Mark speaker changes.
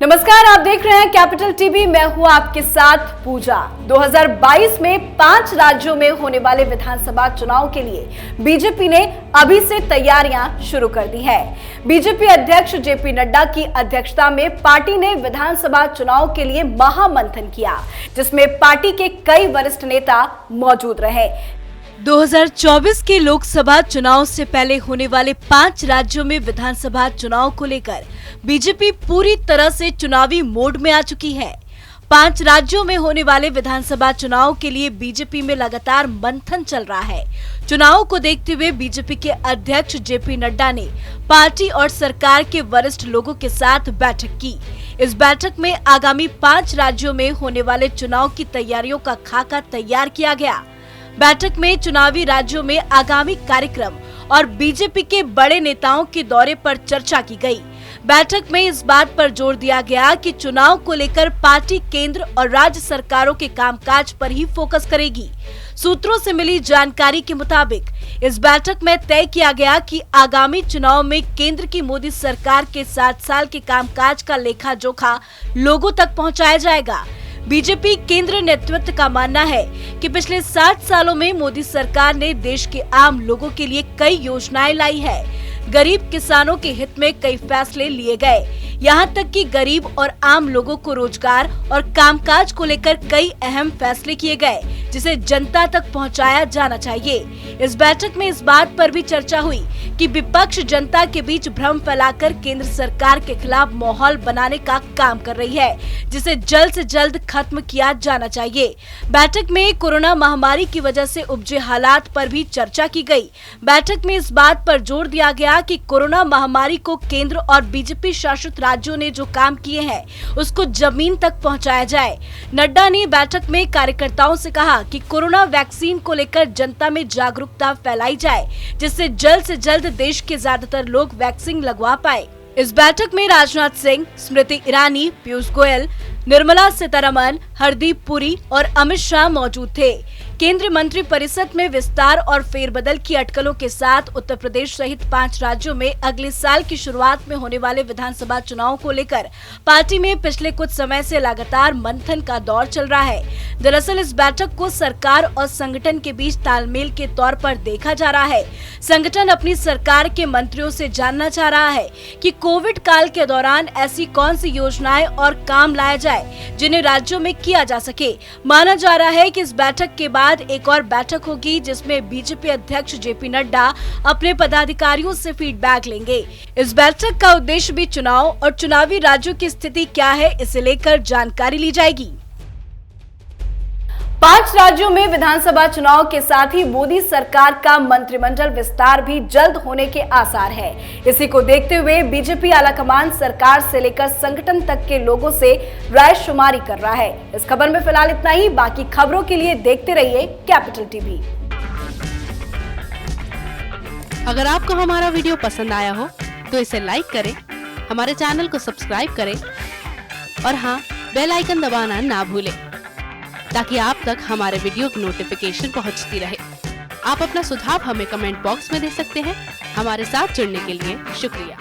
Speaker 1: नमस्कार, आप देख रहे हैं कैपिटल टीवी। मैं हूं आपके साथ पूजा। 2022 में 5 राज्यों में होने वाले विधानसभा चुनाव के लिए बीजेपी ने अभी से तैयारियां शुरू कर दी है। बीजेपी अध्यक्ष जेपी नड्डा की अध्यक्षता में पार्टी ने विधानसभा चुनाव के लिए महामंथन किया, जिसमें पार्टी के कई वरिष्ठ नेता मौजूद रहे।
Speaker 2: 2024 के लोकसभा चुनाव से पहले होने वाले 5 राज्यों में विधानसभा चुनाव को लेकर बीजेपी पूरी तरह से चुनावी मोड में आ चुकी है। 5 राज्यों में होने वाले विधानसभा चुनाव के लिए बीजेपी में लगातार मंथन चल रहा है। चुनाव को देखते हुए बीजेपी के अध्यक्ष जेपी नड्डा ने पार्टी और सरकार के वरिष्ठ लोगों के साथ बैठक की। इस बैठक में आगामी 5 राज्यों में होने वाले चुनाव की तैयारियों का खाका तैयार किया गया। बैठक में चुनावी राज्यों में आगामी कार्यक्रम और बीजेपी के बड़े नेताओं के दौरे पर चर्चा की गई। बैठक में इस बात पर जोर दिया गया कि चुनाव को लेकर पार्टी केंद्र और राज्य सरकारों के कामकाज पर ही फोकस करेगी। सूत्रों से मिली जानकारी के मुताबिक इस बैठक में तय किया गया कि आगामी चुनाव में केंद्र की मोदी सरकार के 7 साल के कामकाज का लेखा जोखा लोगों तक पहुंचाया जाएगा। बीजेपी केंद्र नेतृत्व का मानना है कि पिछले 60 सालों में मोदी सरकार ने देश के आम लोगों के लिए कई योजनाएं लाई है। गरीब किसानों के हित में कई फैसले लिए गए। यहाँ तक कि गरीब और आम लोगों को रोजगार और कामकाज को लेकर कई अहम फैसले किए गए, जिसे जनता तक पहुँचाया जाना चाहिए। इस बैठक में इस बात पर भी चर्चा हुई कि विपक्ष जनता के बीच भ्रम फैलाकर केंद्र सरकार के खिलाफ माहौल बनाने का काम कर रही है, जिसे जल्द से जल्द खत्म किया जाना चाहिए। बैठक में कोरोना महामारी की वजह से उपजे हालात पर भी चर्चा की गई। बैठक में इस बात पर जोर दिया गया कि कोरोना महामारी को केंद्र और बीजेपी शासित राज्यों ने जो काम किए हैं उसको जमीन तक पहुंचाया जाए। नड्डा ने बैठक में कार्यकर्ताओं से कहा कि कोरोना वैक्सीन को लेकर जनता में जागरूकता फैलाई जाए, जिससे जल्द से जल्द देश के ज्यादातर लोग वैक्सीन लगवा पाए। इस बैठक में राजनाथ सिंह, स्मृति ईरानी, पीयूष गोयल, निर्मला सीतारमण, हरदीप पुरी और अमित शाह मौजूद थे। केंद्रीय मंत्री परिषद में विस्तार और फेरबदल की अटकलों के साथ उत्तर प्रदेश सहित 5 राज्यों में अगले साल की शुरुआत में होने वाले विधानसभा चुनाव को लेकर पार्टी में पिछले कुछ समय से लगातार मंथन का दौर चल रहा है। दरअसल इस बैठक को सरकार और संगठन के बीच तालमेल के तौर पर देखा जा रहा है। संगठन अपनी सरकार के मंत्रियों से जानना चाह रहा है कि कोविड काल के दौरान ऐसी कौन सी योजनाएं और काम लाया जाए जिन्हें राज्यों में किया जा सके। माना जा रहा है कि इस बैठक के बाद एक और बैठक होगी, जिसमें बीजेपी अध्यक्ष जेपी नड्डा अपने पदाधिकारियों से फीडबैक लेंगे। इस बैठक का उद्देश्य भी चुनाव और चुनावी राज्यों की स्थिति क्या है, इसे लेकर जानकारी ली जाएगी।
Speaker 1: 5 राज्यों में विधानसभा चुनाव के साथ ही मोदी सरकार का मंत्रिमंडल विस्तार भी जल्द होने के आसार है। इसी को देखते हुए बीजेपी आलाकमान सरकार से लेकर संगठन तक के लोगों से राय शुमारी कर रहा है। इस खबर में फिलहाल इतना ही। बाकी खबरों के लिए देखते रहिए कैपिटल टीवी।
Speaker 3: अगर आपको हमारा वीडियो पसंद आया हो तो इसे लाइक करें, हमारे चैनल को सब्सक्राइब करें और हाँ, बेल आइकन दबाना ना भूलें, ताकि आप तक हमारे वीडियो की नोटिफिकेशन पहुंचती रहे। आप अपना सुझाव हमें कमेंट बॉक्स में दे सकते हैं। हमारे साथ जुड़ने के लिए शुक्रिया।